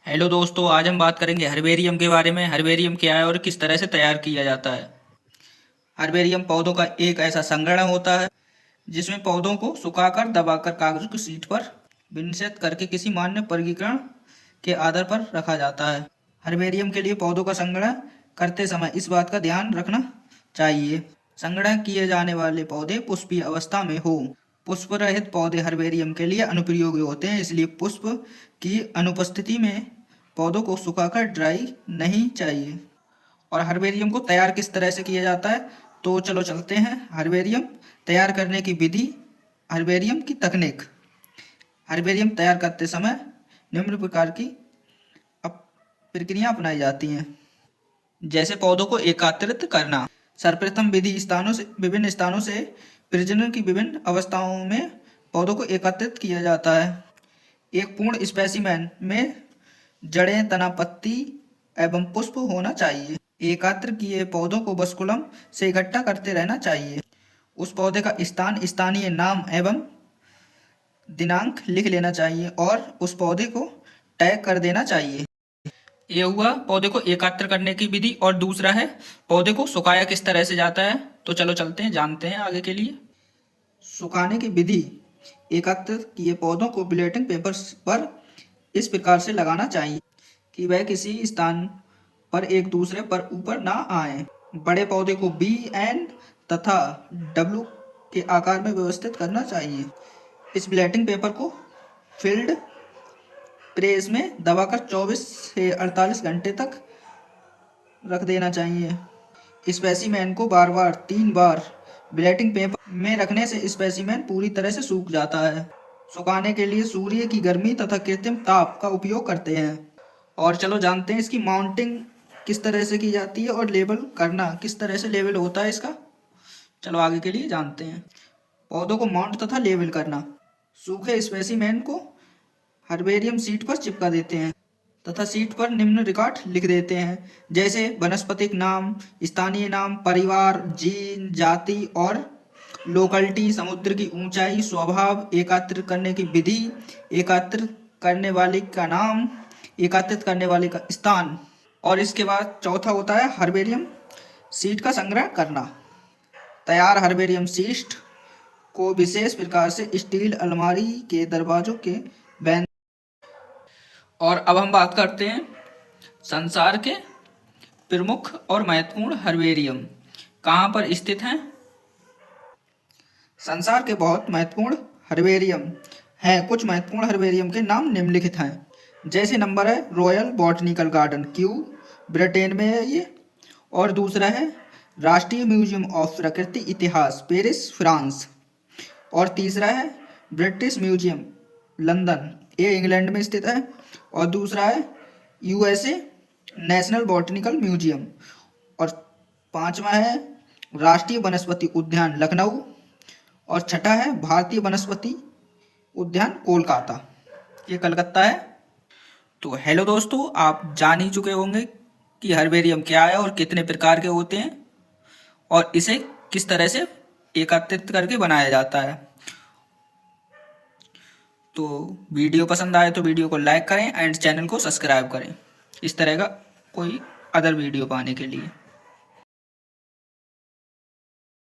Hello दोस्तों, आज हम बात करेंगे हर्बेरियम के बारे में। हर्बेरियम क्या है और किस तरह से तैयार किया जाता है। हर्बेरियम पौधों का एक ऐसा संग्रह होता है जिसमें पौधों को सुखाकर दबाकर कागज की शीट पर विन्यासित करके किसी मान्य वर्गीकरण के आधार पर रखा जाता है। हर्बेरियम के लिए पौधों का संग्रह करते समय इस बात का ध्यान रखना चाहिए संग्रह किए जाने वाले पौधे पुष्पीय अवस्था में हो। पुष्प रहित पौधे हर्बेरियम के लिए अनुपयोगी होते हैं, इसलिए पुष्प की अनुपस्थिति में पौधों को सुखाकर ड्राई नहीं चाहिए। और हर्बेरियम को तैयार किस तरह से किया जाता है, तो चलो चलते हैं। हर्बेरियम तैयार करने की विधि, हर्बेरियम की तकनीक। हर्बेरियम तैयार करते समय निम्न प्रकार की प्रक्रिया अपनाई जाती हैं। जैसे पौधों को एकत्रित करना। सर्वप्रथम विधि विभिन्न स्थानों से प्रजनन की विभिन्न अवस्थाओं में पौधों को एकत्रित किया जाता है। एक पूर्ण स्पेसिमेन में जड़ें, तना, पत्ती एवं पुष्प होना चाहिए। एकत्र किए पौधों को बसकुलम से इकट्ठा करते रहना चाहिए। उस पौधे का स्थानीय नाम एवं दिनांक लिख लेना चाहिए और उस पौधे को टैग कर देना चाहिए। ये हुआ पौधे को एकत्र करने की विधि। और दूसरा है पौधे को सुखाया किस तरह से जाता है, तो चलो चलते हैं, जानते हैं आगे के लिए। सुखाने की विधि। एकत्र किए पौधों को ब्लेटिंग पेपर पर इस प्रकार से लगाना चाहिए कि वह किसी स्थान पर एक दूसरे पर ऊपर ना आए। बड़े पौधे को बी एन तथा डब्ल्यू के आकार में व्यवस्थित करना चाहिए। इस ब्लेटिंग पेपर को फील्ड प्रेस में दबाकर 24 से 48 घंटे तक रख देना चाहिए। स्पेसिमेन को बार बार 3 बार ब्लेटिंग पेपर में रखने से स्पेसिमेन पूरी तरह से सूख जाता है। सुखाने के लिए सूर्य की गर्मी तथा कृत्रिम ताप का उपयोग करते हैं। और चलो जानते हैं इसकी माउंटिंग किस तरह से की जाती है और लेबल करना किस तरह से लेबल होता है इसका। चलो आगे के लिए जानते हैं। पौधों को माउंट तथा लेबल करना। सूखे स्पेसिमेन को हर्बेरियम शीट पर चिपका देते हैं तथा शीट पर निम्न रिकॉर्ड लिख देते हैं, जैसे वनस्पतिक नाम, स्थानीय नाम, परिवार, जीन, जाति और लोकलिटी, समुद्र की ऊंचाई, स्वभाव, एकत्र करने की विधि, एकत्र करने वाले का नाम, एकत्रित करने वाले का स्थान। और इसके बाद चौथा होता है हर्बेरियम शीट का संग्रह करना। तैयार हर्बेरियम शीट को विशेष प्रकार से स्टील अलमारी के दरवाजों के बैंड। और अब हम बात करते हैं संसार के प्रमुख और महत्वपूर्ण हर्बेरियम कहाँ पर स्थित हैं। संसार के बहुत महत्वपूर्ण हर्बेरियम हैं। कुछ महत्वपूर्ण हर्बेरियम के नाम निम्नलिखित हैं। जैसे नंबर है royal botanical garden, Q, Britain में है ये। और दूसरा है राष्ट्रीय म्यूजियम ऑफ प्रकृति इतिहास, पेरिस, फ्रांस। और तीसरा है ब्रिटिश म्यूजियम, लंदन, ये इंग्लैंड में स्थित है। और दूसरा है यूएसए नेशनल बॉटनिकल म्यूजियम। और पांचवा है राष्ट्रीय वनस्पति उद्यान, लखनऊ। और छठा है भारतीय वनस्पति उद्यान, कोलकाता, ये कलकत्ता है। तो हेलो दोस्तों, आप जान ही चुके होंगे कि हर्बेरियम क्या है और कितने प्रकार के होते हैं और इसे किस तरह से एकत्रित करके बनाया जाता है। तो वीडियो पसंद आए तो वीडियो को लाइक करें एंड चैनल को सब्सक्राइब करें इस तरह का कोई अदर वीडियो पाने के लिए।